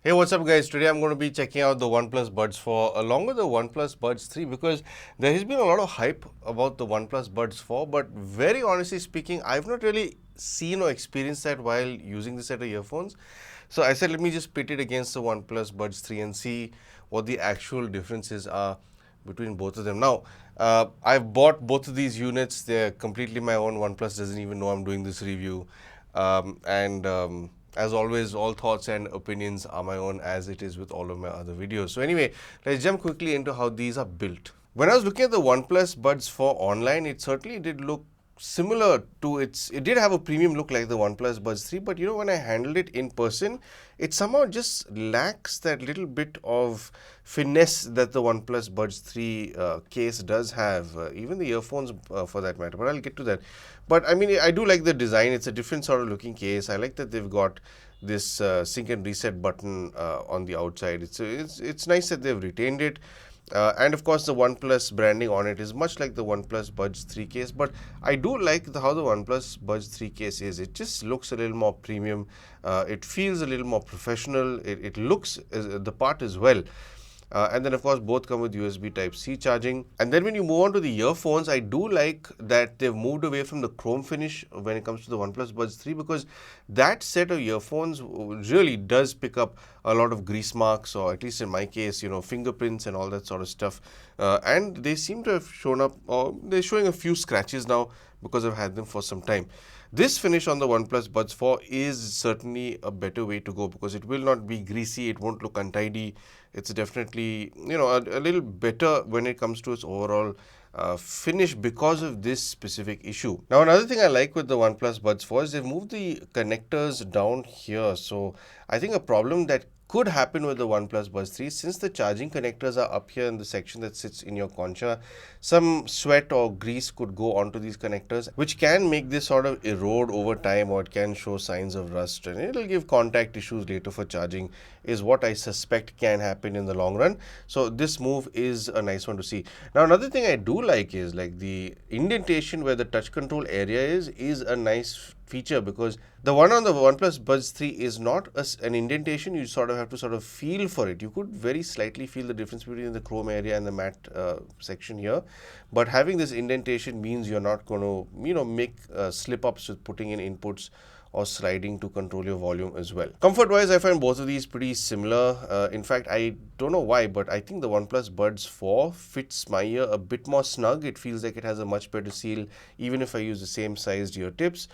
Hey, what's up guys? Today I'm going to be checking out the OnePlus Buds 4 along with the OnePlus Buds 3 because there has been a lot of hype about the OnePlus Buds 4, but very honestly speaking, I've not really seen or experienced that while using this set of earphones. So I said let me just pit it against the OnePlus Buds 3 and see what the actual differences are between both of them. Now, I've bought both of these units. They're completely my own. OnePlus doesn't even know I'm doing this review. And as always, all thoughts and opinions are my own, as it is with all of my other videos. So anyway, let's jump quickly into how these are built. When I was looking at the OnePlus Buds 4 online, it certainly did look similar to it did have a premium look like the OnePlus Buds 3, but when I handled it in person, it somehow just lacks that little bit of finesse that the OnePlus Buds 3 case does have, even the earphones for that matter, but I'll get to that. But I mean, I do like the design. It's a different sort of looking case. I like that they've got this sync and reset button on the outside. It's nice that they've retained it. And of course, the OnePlus branding on it is much like the OnePlus Buds 3 case, but I do like how the OnePlus Buds 3 case is. It just looks a little more premium. It feels a little more professional. It looks the part as well. And then of course both come with USB Type-C charging. And then when you move on to the earphones, I do like that they've moved away from the chrome finish when it comes to the OnePlus Buds 3, because that set of earphones really does pick up a lot of grease marks, or at least in my case, fingerprints and all that sort of stuff. And they seem to have shown up, or they're showing a few scratches now because I've had them for some time. This finish on the OnePlus Buds 4 is certainly a better way to go because it will not be greasy, it won't look untidy. It's definitely, a little better when it comes to its overall finish because of this specific issue. Now, another thing I like with the OnePlus Buds 4 is they've moved the connectors down here. So I think a problem that could happen with the OnePlus Buds 3, since the charging connectors are up here in the section that sits in your concha, some sweat or grease could go onto these connectors, which can make this sort of erode over time, or it can show signs of rust, and it'll give contact issues later for charging, is what I suspect can happen in the long run. So this move is a nice one to see. Now, another thing I do like is like the indentation where the touch control area is a nice feature, because the one on the OnePlus Buds 3 is not an indentation. You sort of have to feel for it. You could very slightly feel the difference between the chrome area and the matte section here, but having this indentation means you're not going to make slip-ups with putting in inputs or sliding to control your volume as well. Comfort wise, I find both of these pretty similar. In fact, I don't know why, but I think the OnePlus Buds 4 fits my ear a bit more snug. It feels like it has a much better seal, even if I use the same sized ear tips.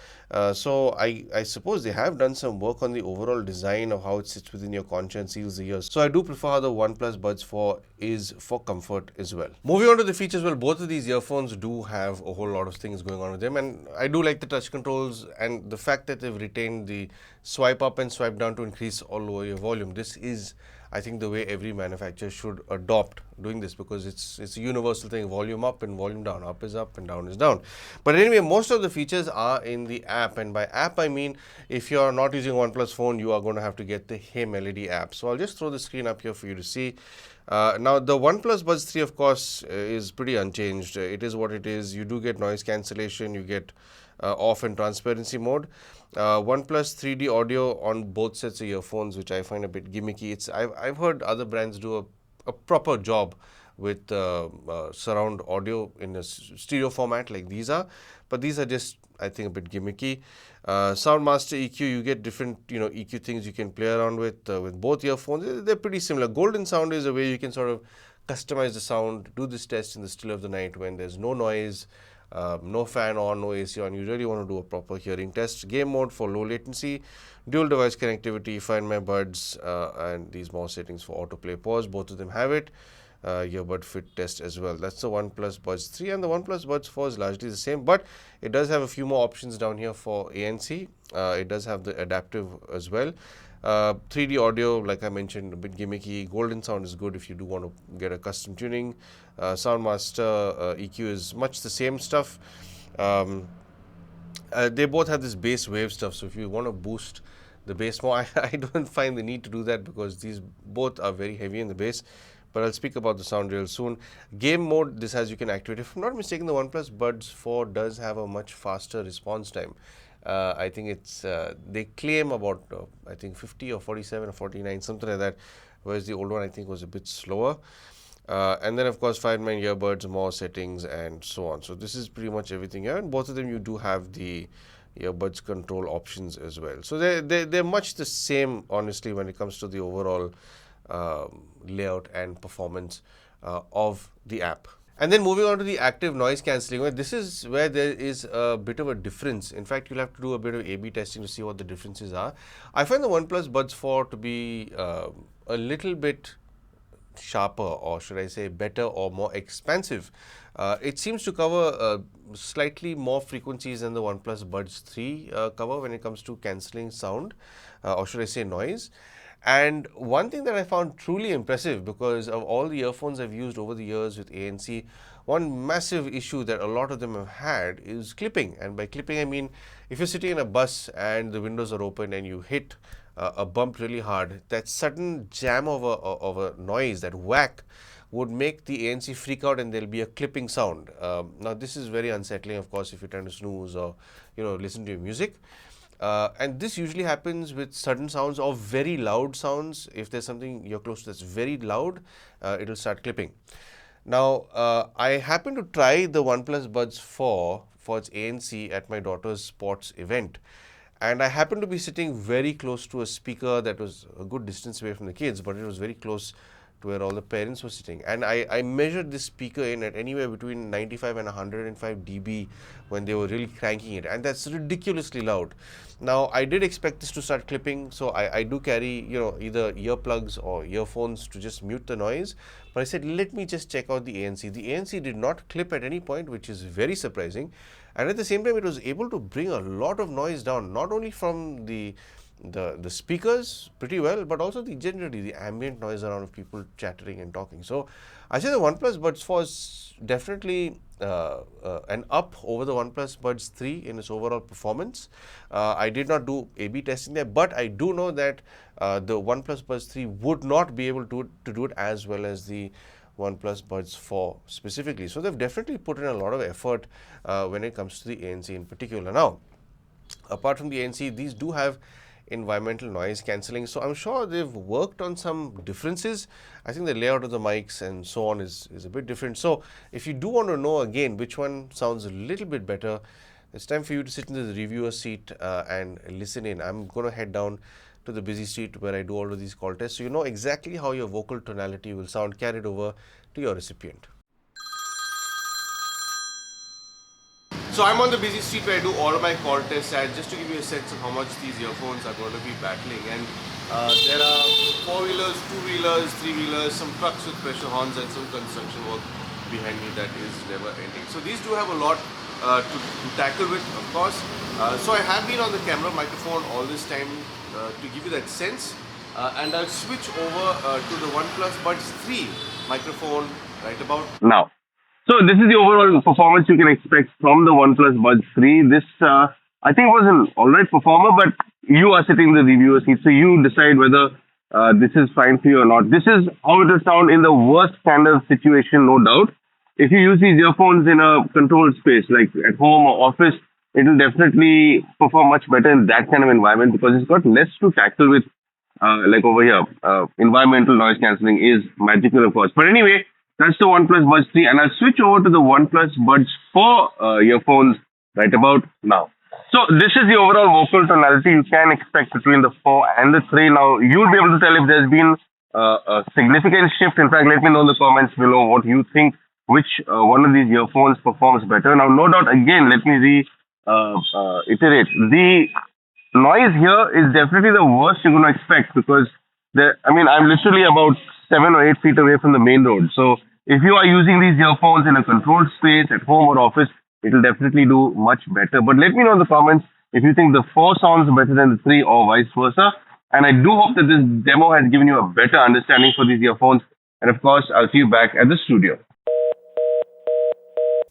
So I suppose they have done some work on the overall design of how it sits within your concha and seals the ears. So I do prefer how the OnePlus Buds 4 is for comfort as well. Moving on to the features, well, both of these earphones do have a whole lot of things going on with them, and I do like the touch controls and the fact that they've retained the swipe up and swipe down to increase or lower your volume. This is, I think, the way every manufacturer should adopt doing this, because it's a universal thing: volume up and volume down. Up is up and down is down. But anyway, most of the features are in the app, and by app I mean if you're not using a OnePlus phone, you are going to have to get the Hey Melody app. So I'll just throw the screen up here for you to see. Now, the OnePlus Buds 3, of course, is pretty unchanged. It is what it is. You do get noise cancellation, you get off and transparency mode. OnePlus 3D audio on both sets of earphones, which I find a bit gimmicky. I've heard other brands do a proper job with surround audio in a stereo format like these are, but these are just, I think, a bit gimmicky. Soundmaster EQ, you get different EQ things you can play around with both earphones. They're pretty similar. Golden sound is a way you can sort of customize the sound, do this test in the still of the night when there's no noise, no fan on, no AC on. You really want to do a proper hearing test. Game mode for low latency, dual device connectivity, Find My Buds, and these more settings for autoplay pause. Both of them have it. Earbud fit test as well. That's the OnePlus Buds 3, and the OnePlus Buds 4 is largely the same, but it does have a few more options down here for ANC. It does have the adaptive as well. 3D audio, like I mentioned, a bit gimmicky. Golden sound is good if you do want to get a custom tuning. Soundmaster EQ is much the same stuff. They both have this bass wave stuff, so if you want to boost the bass more, I don't find the need to do that because these both are very heavy in the bass. But I'll speak about the sound real soon. Game mode, this has you can activate. If I'm not mistaken, the OnePlus Buds 4 does have a much faster response time. I think it's they claim about I think 50 or 47 or 49, something like that, whereas the old one I think was a bit slower. And then of course Find My Earbuds, more settings and so on. So this is pretty much everything here, and both of them you do have the earbuds control options as well. So they're much the same, honestly, when it comes to the overall layout and performance of the app. And then moving on to the active noise cancelling, well, this is where there is a bit of a difference. In fact, you'll have to do a bit of A/B testing to see what the differences are. I find the OnePlus Buds 4 to be a little bit sharper, or should I say better or more expansive. It seems to cover slightly more frequencies than the OnePlus Buds 3 cover when it comes to cancelling sound, or should I say noise. And one thing that I found truly impressive, because of all the earphones I've used over the years with ANC, one massive issue that a lot of them have had is clipping. And by clipping, I mean if you're sitting in a bus and the windows are open and you hit a bump really hard, that sudden jam of a noise, that whack, would make the ANC freak out and there'll be a clipping sound. Now this is very unsettling, of course, if you're trying to snooze or listen to your music. And this usually happens with sudden sounds or very loud sounds. If there's something you're close to that's very loud, it'll start clipping. Now, I happened to try the OnePlus Buds 4 for its ANC at my daughter's sports event. And I happened to be sitting very close to a speaker that was a good distance away from the kids, but it was very close to where all the parents were sitting. And I measured this speaker in at anywhere between 95 and 105 dB when they were really cranking it. And that's ridiculously loud. Now, I did expect this to start clipping, so I do carry, either earplugs or earphones to just mute the noise. But I said, let me just check out the ANC. The ANC did not clip at any point, which is very surprising. And at the same time, it was able to bring a lot of noise down, not only from the speakers pretty well, but also generally the ambient noise around of people chattering and talking. So I say the OnePlus Buds 4 is definitely an up over the OnePlus Buds 3 in its overall performance. I did not do A/B testing there, but I do know that the OnePlus Buds 3 would not be able to do it as well as the OnePlus Buds 4 specifically. So they've definitely put in a lot of effort when it comes to the ANC in particular. Now, apart from the ANC, these do have environmental noise cancelling, so I'm sure they've worked on some differences. I think the layout of the mics and so on is a bit different. So if you do want to know again which one sounds a little bit better, it's time for you to sit in the reviewer seat and listen in. I'm going to head down to the busy street where I do all of these call tests, so you know exactly how your vocal tonality will sound carried over to your recipient. So I'm on the busy street where I do all of my call tests, and just to give you a sense of how much these earphones are going to be battling. And there are 4-wheelers, 2-wheelers, 3-wheelers, some trucks with pressure horns and some construction work behind me that is never ending. So these do have a lot to tackle with, of course. So I have been on the camera microphone all this time to give you that sense. And I'll switch over to the OnePlus Buds 3 microphone right about now. So this is the overall performance you can expect from the OnePlus Buds 3. This, I think, was an alright performer, but you are sitting in the reviewer seat, so you decide whether this is fine for you or not. This is how it will sound in the worst kind of situation, no doubt. If you use these earphones in a controlled space, like at home or office, it will definitely perform much better in that kind of environment, because it's got less to tackle with, like over here. Environmental noise cancelling is magical, of course. But anyway, that's the OnePlus Buds 3, and I'll switch over to the OnePlus Buds 4 earphones right about now. So this is the overall vocal tonality you can expect between the 4 and the 3. Now, you'll be able to tell if there's been a significant shift. In fact, let me know in the comments below what you think, which one of these earphones performs better. Now, no doubt, again, let me reiterate. The noise here is definitely the worst you're going to expect, because I'm literally about 7 or 8 feet away from the main road. So if you are using these earphones in a controlled space at home or office, it will definitely do much better. But let me know in the comments if you think the 4 sounds better than the 3 or vice versa. And I do hope that this demo has given you a better understanding for these earphones. And of course, I'll see you back at the studio.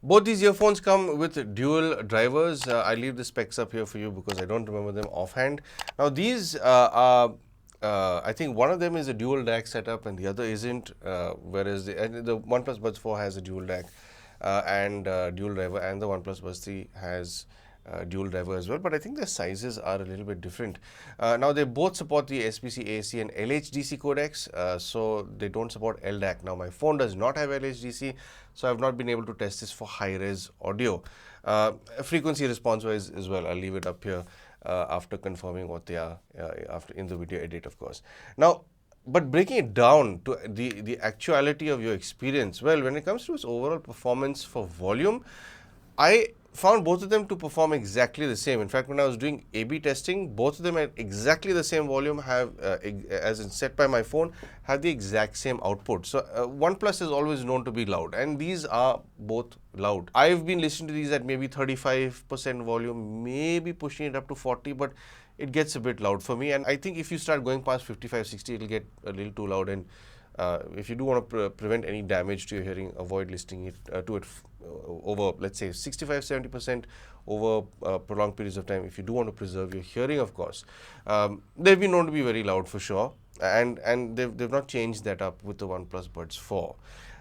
Both these earphones come with dual drivers. I leave the specs up here for you because I don't remember them offhand. Now these are I think one of them is a dual DAC setup and the other isn't, whereas the OnePlus Buds 4 has a dual DAC and dual driver, and the OnePlus Buds 3 has dual driver as well, but I think their sizes are a little bit different. Now they both support the SBC, AC and LHDC codecs, so they don't support LDAC. Now my phone does not have LHDC, so I've not been able to test this for high-res audio. Frequency response wise as well, I'll leave it up here after confirming what they are after in the video edit, of course. Now, but breaking it down to the actuality of your experience, well, when it comes to its overall performance for volume, I found both of them to perform exactly the same. In fact, when I was doing A/B testing, both of them at exactly the same volume have, as in set by my phone, have the exact same output. So OnePlus is always known to be loud, and these are both loud. I've been listening to these at maybe 35% volume, maybe pushing it up to 40, but it gets a bit loud for me. And I think if you start going past 55, 60, it'll get a little too loud. And if you do want to prevent any damage to your hearing, avoid listening to it over, let's say, 65, 70% over prolonged periods of time. If you do want to preserve your hearing, of course. They've been known to be very loud for sure, and they've not changed that up with the OnePlus Buds 4.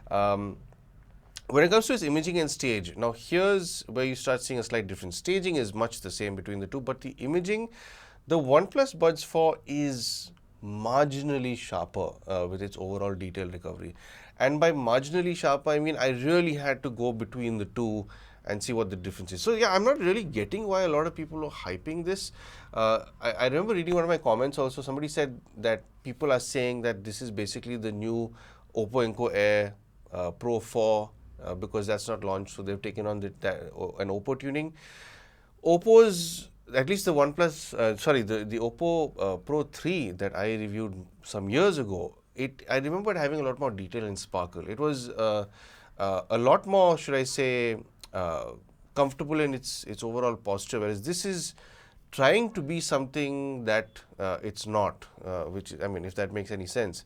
When it comes to its imaging and stage, now here's where you start seeing a slight difference. Staging is much the same between the two, but the imaging, the OnePlus Buds 4 is marginally sharper with its overall detail recovery. And by marginally sharper, I mean I really had to go between the two and see what the difference is. So yeah, I'm not really getting why a lot of people are hyping this. I remember reading one of my comments also, somebody said that people are saying that this is basically the new Oppo Enco Air Pro 4 because that's not launched, so they've taken on an Oppo tuning. Oppo's, at least the OnePlus, the Oppo Pro 3 that I reviewed some years ago, I remembered having a lot more detail and sparkle. It was a lot more, should I say, comfortable in its overall posture, whereas this is trying to be something that it's not, which, I mean, if that makes any sense.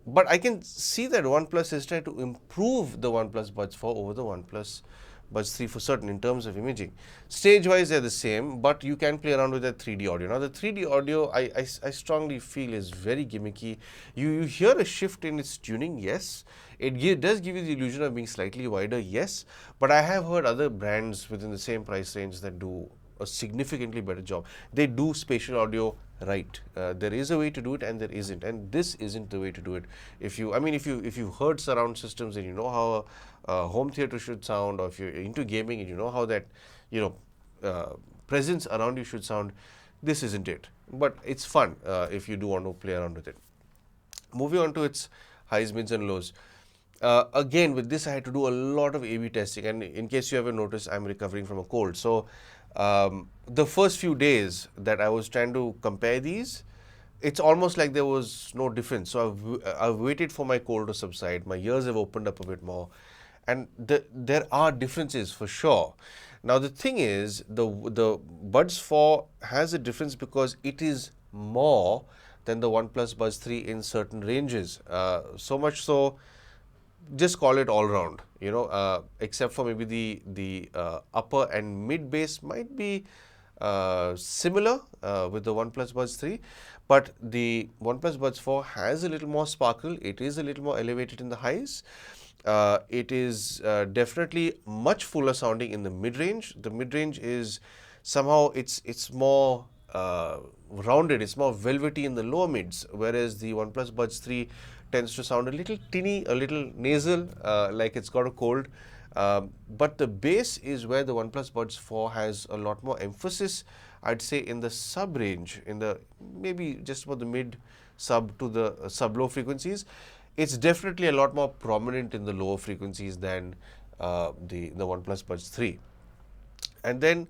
But I can see that OnePlus is trying to improve the OnePlus Buds 4 over the OnePlus Buds 3 for certain in terms of imaging. Stage-wise, they're the same, but you can play around with that 3D audio. Now, the 3D audio, I strongly feel is very gimmicky. You hear a shift in its tuning, yes. It does give you the illusion of being slightly wider, yes. But I have heard other brands within the same price range that do a significantly better job. They do spatial audio right. There is a way to do it, and there isn't, and this isn't the way to do it. If you've heard surround systems and you know how a home theater should sound, or if you're into gaming and you know how that presence around you should sound, this isn't it. But it's fun if you do want to play around with it. Moving on to its highs, mids, and lows. Again, with this, I had to do a lot of A/B testing, and in case you haven't noticed, I'm recovering from a cold. So the first few days that I was trying to compare these, it's almost like there was no difference. So I've waited for my cold to subside. My ears have opened up a bit more, and there are differences for sure. Now the thing is, the Buds 4 has a difference because it is more than the OnePlus Buds 3 in certain ranges. So much so, just call it all round, except for maybe the upper and mid bass might be similar with the OnePlus Buds 3, but the OnePlus Buds 4 has a little more sparkle. It is a little more elevated in the highs. It is definitely much fuller sounding in the mid-range. The mid-range is somehow it's more rounded, it's more velvety in the lower mids, whereas the OnePlus Buds 3 tends to sound a little tinny, a little nasal, like it's got a cold. But the bass is where the OnePlus Buds 4 has a lot more emphasis, I'd say, in the sub range, in the maybe just about the mid sub to the sub low frequencies. It's definitely a lot more prominent in the lower frequencies than the OnePlus Buds 3. And then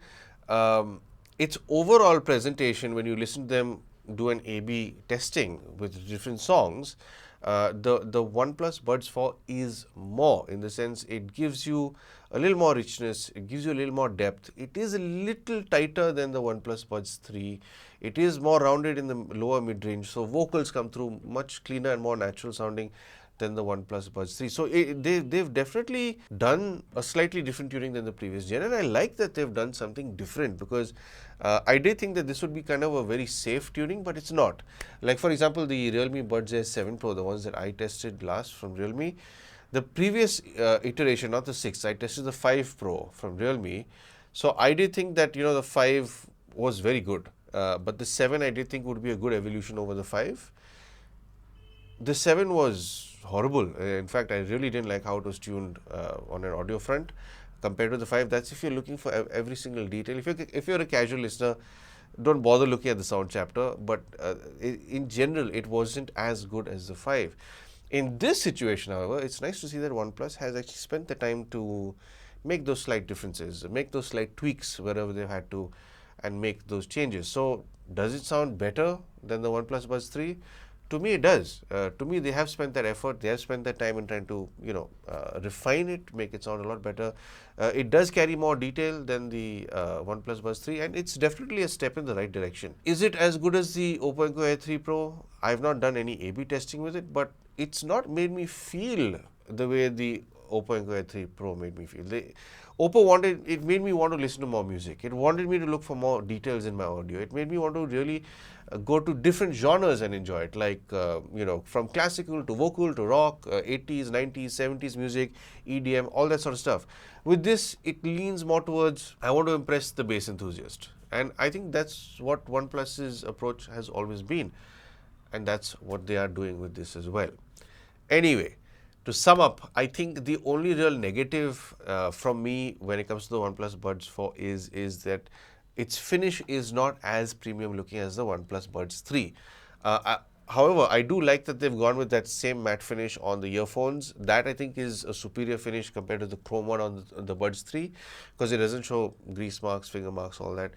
its overall presentation, when you listen to them do an A/B testing with different songs, the OnePlus Buds 4 is more, in the sense it gives you a little more richness, it gives you a little more depth. It is a little tighter than the OnePlus Buds 3. It is more rounded in the lower mid-range, so vocals come through much cleaner and more natural sounding than the OnePlus Buds 3. So they've definitely done a slightly different tuning than the previous gen, and I like that they've done something different, because I did think that this would be kind of a very safe tuning, but it's not. Like for example, the Realme Buds Air 7 Pro, the ones that I tested last from Realme, the previous iteration, not the 6, I tested the 5 Pro from Realme, So I did think that the 5 was very good, but the 7 I did think would be a good evolution over the 5. The 7 was horrible. In fact, I really didn't like how it was tuned on an audio front compared to the 5. That's if you're looking for every single detail. If you're a casual listener, don't bother looking at the sound chapter. But in general, it wasn't as good as the 5. In this situation, however, it's nice to see that OnePlus has actually spent the time to make those slight differences, make those slight tweaks wherever they've had to, and make those changes. So, does it sound better than the OnePlus Buds 3? To me, it does. To me, they have spent that effort. They have spent that time in trying to, refine it, make it sound a lot better. It does carry more detail than the OnePlus Buds 3, and it's definitely a step in the right direction. Is it as good as the Oppo Enco Air 3 Pro? I've not done any A/B testing with it, but it's not made me feel the way the Oppo Enco Air 3 Pro made me feel. Oppo it made me want to listen to more music. It wanted me to look for more details in my audio. It made me want to really go to different genres and enjoy it, like, from classical to vocal to rock, 80s, 90s, 70s music, EDM, all that sort of stuff. With this, it leans more towards, I want to impress the bass enthusiast. And I think that's what OnePlus's approach has always been. And that's what they are doing with this as well. Anyway, to sum up, I think the only real negative from me when it comes to the OnePlus Buds 4 is that its finish is not as premium looking as the OnePlus Buds 3. However, I do like that they've gone with that same matte finish on the earphones. That I think is a superior finish compared to the chrome one on the Buds 3, because it doesn't show grease marks, finger marks, all that.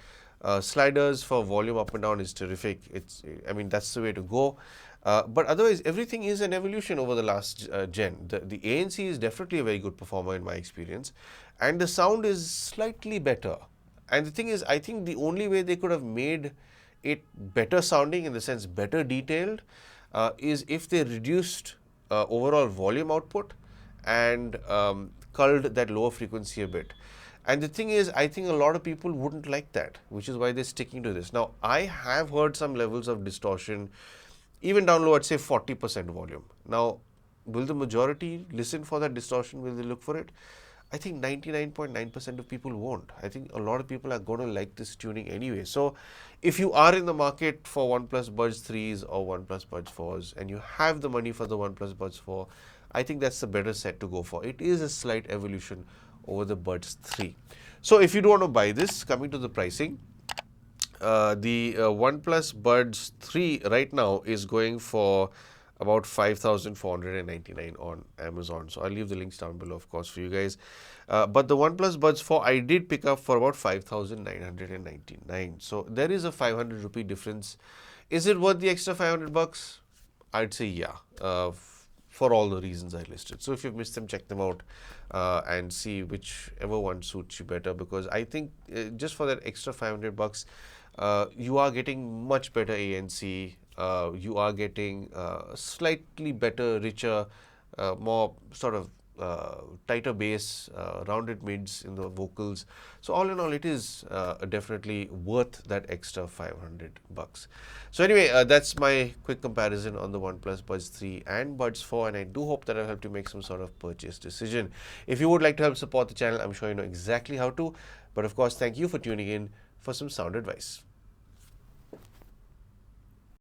Sliders for volume up and down is terrific. That's the way to go. But otherwise, everything is an evolution over the last gen. The ANC is definitely a very good performer in my experience, and the sound is slightly better. And the thing is, I think the only way they could have made it better sounding, in the sense better detailed, is if they reduced overall volume output and culled that lower frequency a bit. And the thing is, I think a lot of people wouldn't like that, which is why they're sticking to this. Now, I have heard some levels of distortion, even down low at say 40% volume. Now, will the majority listen for that distortion? Will they look for it? I think 99.9% of people won't. I think a lot of people are going to like this tuning anyway. So, if you are in the market for OnePlus Buds 3s or OnePlus Buds 4s, and you have the money for the OnePlus Buds 4, I think that's the better set to go for. It is a slight evolution over the Buds 3. So, if you do want to buy this, coming to the pricing, the OnePlus Buds 3 right now is going for about 5,499 on Amazon. So I'll leave the links down below, of course, for you guys. But the OnePlus Buds 4 I did pick up for about 5,999. So there is a 500 rupee difference. Is it worth the extra 500 bucks? I'd say yeah, for all the reasons I listed. So if you've missed them, check them out and see whichever one suits you better, because I think just for that extra 500 bucks, you are getting much better ANC. You are getting slightly better, richer, more sort of tighter bass, rounded mids in the vocals. So all in all, it is definitely worth that extra 500 bucks. So anyway, that's my quick comparison on the OnePlus Buds 3 and Buds 4, and I do hope that I've helped you make some sort of purchase decision. If you would like to help support the channel, I'm sure you know exactly how to. But of course, thank you for tuning in for some sound advice.